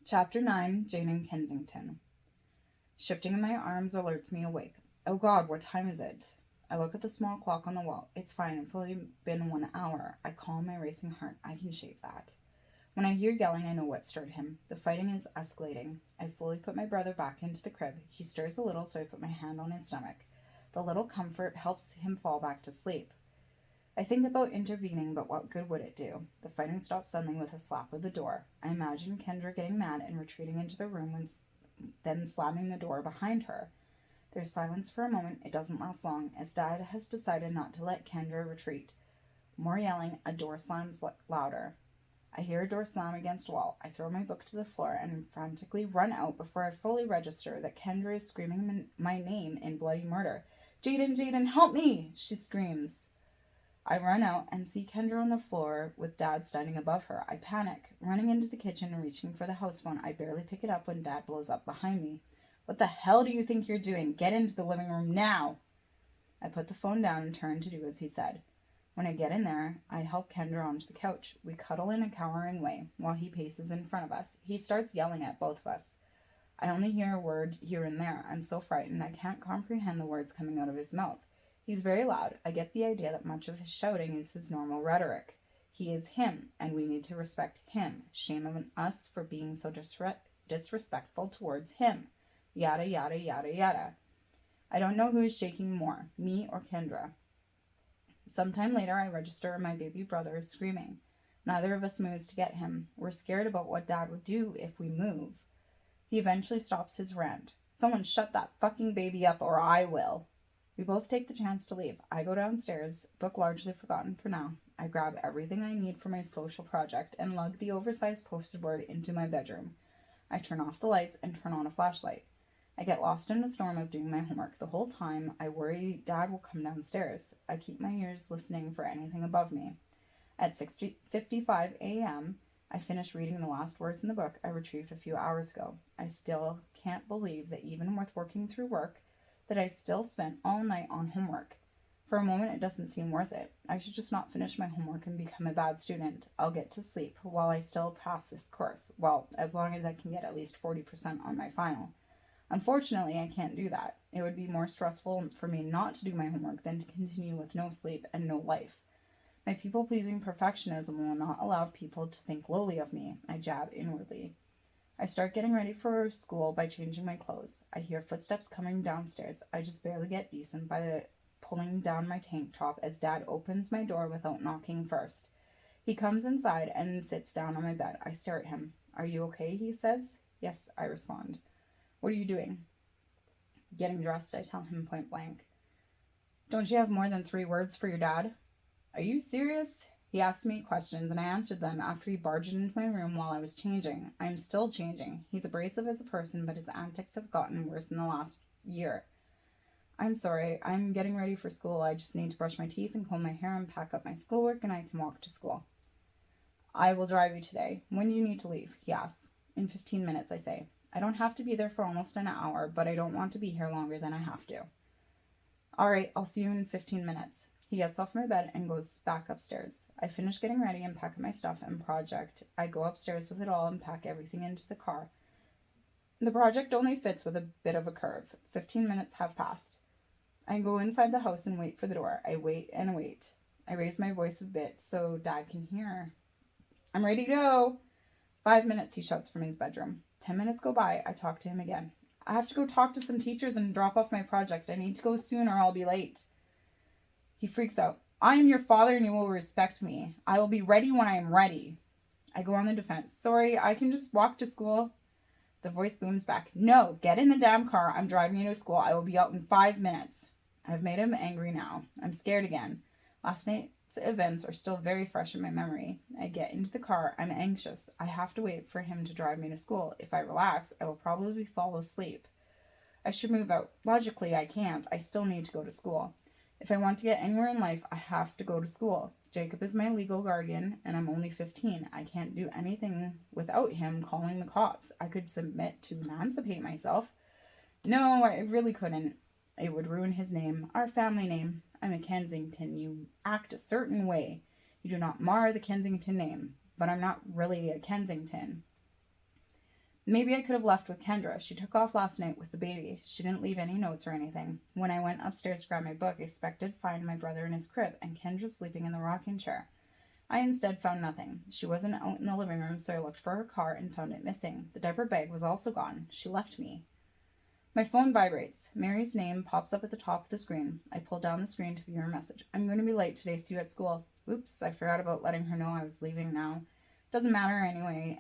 Chapter 9, Jaiden Kensington. Shifting in my arms alerts me awake. Oh God, what time is it? I look at the small clock on the wall. It's fine, it's only been 1 hour. I calm my racing heart. I can shave that. When I hear yelling, I know what stirred him. The fighting is escalating. I slowly put my brother back into the crib. He stirs a little, so I put my hand on his stomach. The little comfort helps him fall back to sleep. I think about intervening, but what good would it do? The fighting stops suddenly with a slap of the door. I imagine Kendra getting mad and retreating into the room, then slamming the door behind her. There's silence for a moment. It doesn't last long, as Dad has decided not to let Kendra retreat. More yelling, a door slams louder. I hear a door slam against a wall. I throw my book to the floor and frantically run out before I fully register that Kendra is screaming my name in bloody murder. Jaiden, Jaiden, help me! She screams. I run out and see Kendra on the floor with Dad standing above her. I panic, running into the kitchen and reaching for the house phone. I barely pick it up when Dad blows up behind me. What the hell do you think you're doing? Get into the living room now! I put the phone down and turn to do as he said. When I get in there, I help Kendra onto the couch. We cuddle in a cowering way while he paces in front of us. He starts yelling at both of us. I only hear a word here and there. I'm so frightened I can't comprehend the words coming out of his mouth. He's very loud. I get the idea that much of his shouting is his normal rhetoric. He is him, and we need to respect him. Shame on us for being so disrespectful towards him. Yada, yada, yada, yada. I don't know who is shaking more, me or Kendra. Sometime later, I register my baby brother is screaming. Neither of us moves to get him. We're scared about what Dad would do if we move. He eventually stops his rant. Someone shut that fucking baby up or I will. We both take the chance to leave. I go downstairs, book largely forgotten for now. I grab everything I need for my social project and lug the oversized poster board into my bedroom. I turn off the lights and turn on a flashlight. I get lost in a storm of doing my homework. The whole time, I worry Dad will come downstairs. I keep my ears listening for anything above me. At 6:55 a.m., I finish reading the last words in the book I retrieved a few hours ago. I still can't believe that even with working through work, that I still spent all night on homework. For a moment, it doesn't seem worth it. I should just not finish my homework and become a bad student. I'll get to sleep while I still pass this course. Well, as long as I can get at least 40% on my final. Unfortunately, I can't do that. It would be more stressful for me not to do my homework than to continue with no sleep and no life. My people-pleasing perfectionism will not allow people to think lowly of me, I jab inwardly. I start getting ready for school by changing my clothes. I hear footsteps coming downstairs. I just barely get decent by pulling down my tank top as Dad opens my door without knocking first. He comes inside and sits down on my bed. I stare at him. Are you okay? He says. Yes, I respond. What are you doing? Getting dressed, I tell him point blank. Don't you have more than 3 words for your dad? Are you serious? He asked me questions, and I answered them after he barged into my room while I was changing. I am still changing. He's abrasive as a person, but his antics have gotten worse in the last year. I'm sorry. I'm getting ready for school. I just need to brush my teeth and comb my hair and pack up my schoolwork, and I can walk to school. I will drive you today. When do you need to leave? He asks. In 15 minutes, I say. I don't have to be there for almost an hour, but I don't want to be here longer than I have to. All right, I'll see you in 15 minutes. He gets off my bed and goes back upstairs. I finish getting ready and pack up my stuff and project. I go upstairs with it all and pack everything into the car. The project only fits with a bit of a curve. 15 minutes have passed. I go inside the house and wait for the door. I wait and wait. I raise my voice a bit so Dad can hear. I'm ready to go. 5 minutes, he shouts from his bedroom. 10 minutes go by. I talk to him again. I have to go talk to some teachers and drop off my project. I need to go soon or I'll be late. He freaks out. I am your father and you will respect me. I will be ready when I am ready. I go on the defense. Sorry, I can just walk to school. The voice booms back. No, get in the damn car. I'm driving you to school. I will be out in 5 minutes. I've made him angry now. I'm scared again. Last night's events are still very fresh in my memory. I get into the car. I'm anxious. I have to wait for him to drive me to school. If I relax, I will probably fall asleep. I should move out. Logically, I can't. I still need to go to school. If I want to get anywhere in life, I have to go to school. Jacob is my legal guardian, and I'm only 15. I can't do anything without him calling the cops. I could submit to emancipate myself. No, I really couldn't. It would ruin his name, our family name. I'm a Kensington. You act a certain way. You do not mar the Kensington name. But I'm not really a Kensington. Maybe I could have left with Kendra. She took off last night with the baby. She didn't leave any notes or anything. When I went upstairs to grab my book, I expected to find my brother in his crib and Kendra sleeping in the rocking chair. I instead found nothing. She wasn't out in the living room, so I looked for her car and found it missing. The diaper bag was also gone. She left me. My phone vibrates. Mary's name pops up at the top of the screen. I pull down the screen to view her message. I'm going to be late today. See you at school. Oops, I forgot about letting her know I was leaving now. Doesn't matter anyway.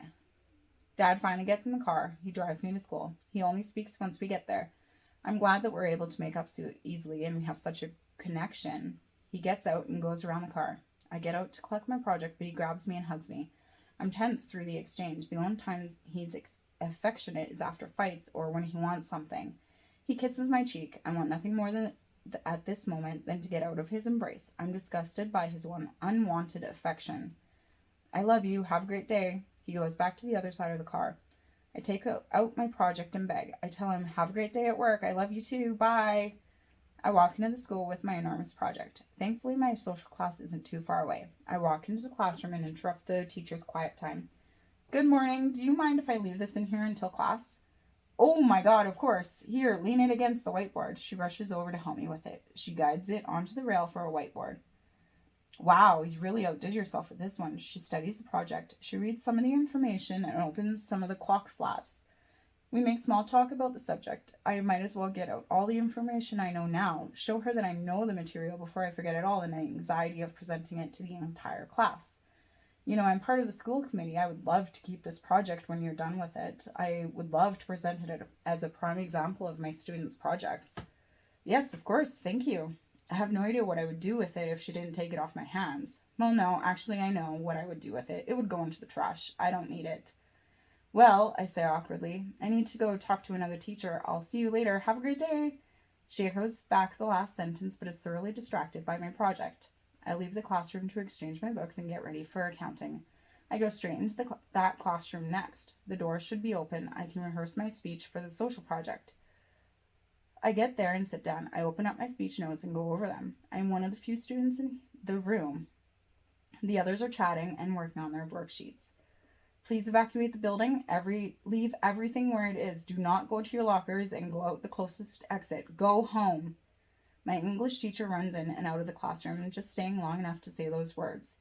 Dad finally gets in the car. He drives me to school. He only speaks once we get there. I'm glad that we're able to make up so easily and we have such a connection. He gets out and goes around the car. I get out to collect my project, but he grabs me and hugs me. I'm tense through the exchange. The only times he's affectionate is after fights or when he wants something. He kisses my cheek. I want nothing more than at this moment than to get out of his embrace. I'm disgusted by his unwanted affection. I love you. Have a great day. He goes back to the other side of the car. I take out my project and beg. I tell him, have a great day at work. I love you too. Bye. I walk into the school with my enormous project. Thankfully, my social class isn't too far away. I walk into the classroom and interrupt the teacher's quiet time. Good morning. Do you mind if I leave this in here until class? Oh my God, of course. Here, lean it against the whiteboard. She rushes over to help me with it. She guides it onto the rail for a whiteboard. Wow, you really outdid yourself with this one. She studies the project. She reads some of the information and opens some of the clock flaps. We make small talk about the subject. I might as well get out all the information I know now, show her that I know the material before I forget it all and the anxiety of presenting it to the entire class. You know, I'm part of the school committee. I would love to keep this project when you're done with it. I would love to present it as a prime example of my students' projects. Yes, of course. Thank you. I have no idea what I would do with it if she didn't take it off my hands. Well, no, actually I know what I would do with it. It would go into the trash. I don't need it. Well, I say awkwardly, I need to go talk to another teacher. I'll see you later. Have a great day. She echoes back the last sentence, but is thoroughly distracted by my project. I leave the classroom to exchange my books and get ready for accounting. I go straight into that classroom next. The door should be open. I can rehearse my speech for the social project. I get there and sit down. I open up my speech notes and go over them. I'm one of the few students in the room. The others are chatting and working on their worksheets. Please evacuate the building. Leave everything where it is. Do not go to your lockers and go out the closest exit. Go home. My English teacher runs in and out of the classroom, just staying long enough to say those words.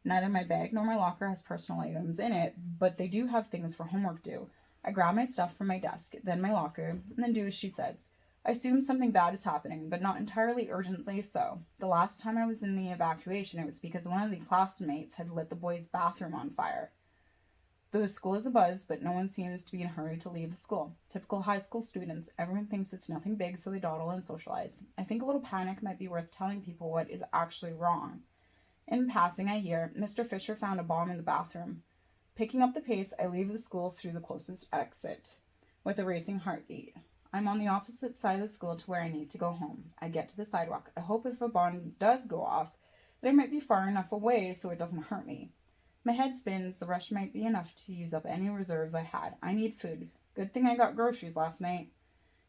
Neither my bag nor my locker has personal items in it, but they do have things for homework due. I grab my stuff from my desk, then my locker, and then do as she says. I assume something bad is happening, but not entirely urgently so. The last time I was in the evacuation, it was because one of the classmates had lit the boys' bathroom on fire. The school is abuzz, but no one seems to be in a hurry to leave the school. Typical high school students, everyone thinks it's nothing big, so they dawdle and socialize. I think a little panic might be worth telling people what is actually wrong. In passing, I hear, Mr. Fisher found a bomb in the bathroom. Picking up the pace, I leave the school through the closest exit, with a racing heartbeat. I'm on the opposite side of the school to where I need to go home. I get to the sidewalk. I hope if a bomb does go off, that I might be far enough away so it doesn't hurt me. My head spins. The rush might be enough to use up any reserves I had. I need food. Good thing I got groceries last night.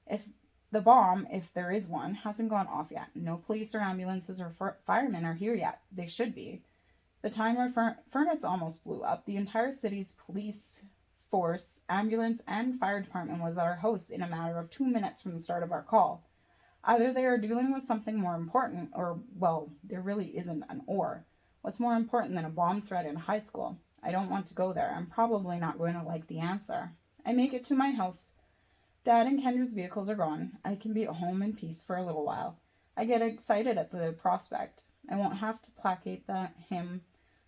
If the bomb, if there is one, hasn't gone off yet. No police or ambulances or firemen are here yet. They should be. The time our furnace almost blew up, the entire city's police force, ambulance, and fire department was at our house in a matter of 2 minutes from the start of our call. Either they are dealing with something more important, or, well, there really isn't an or. What's more important than a bomb threat in high school? I don't want to go there. I'm probably not going to like the answer. I make it to my house. Dad and Kendra's vehicles are gone. I can be at home in peace for a little while. I get excited at the prospect. I won't have to placate him.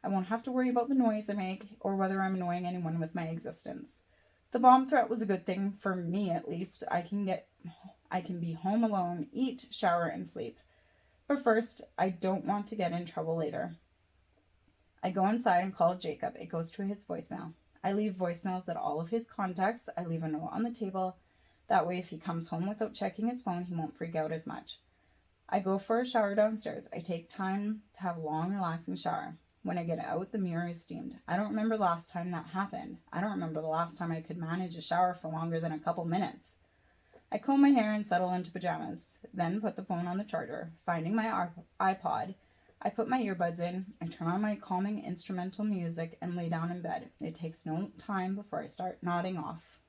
I won't have to worry about the noise I make or whether I'm annoying anyone with my existence. The bomb threat was a good thing, for me at least. I can be home alone, eat, shower, and sleep. But first, I don't want to get in trouble later. I go inside and call Jacob. It goes to his voicemail. I leave voicemails at all of his contacts. I leave a note on the table. That way, if he comes home without checking his phone, he won't freak out as much. I go for a shower downstairs. I take time to have a long, relaxing shower. When I get out, the mirror is steamed. I don't remember the last time that happened. I don't remember the last time I could manage a shower for longer than a couple minutes. I comb my hair and settle into pajamas, then put the phone on the charger. Finding my iPod, I put my earbuds in, I turn on my calming instrumental music, and lay down in bed. It takes no time before I start nodding off.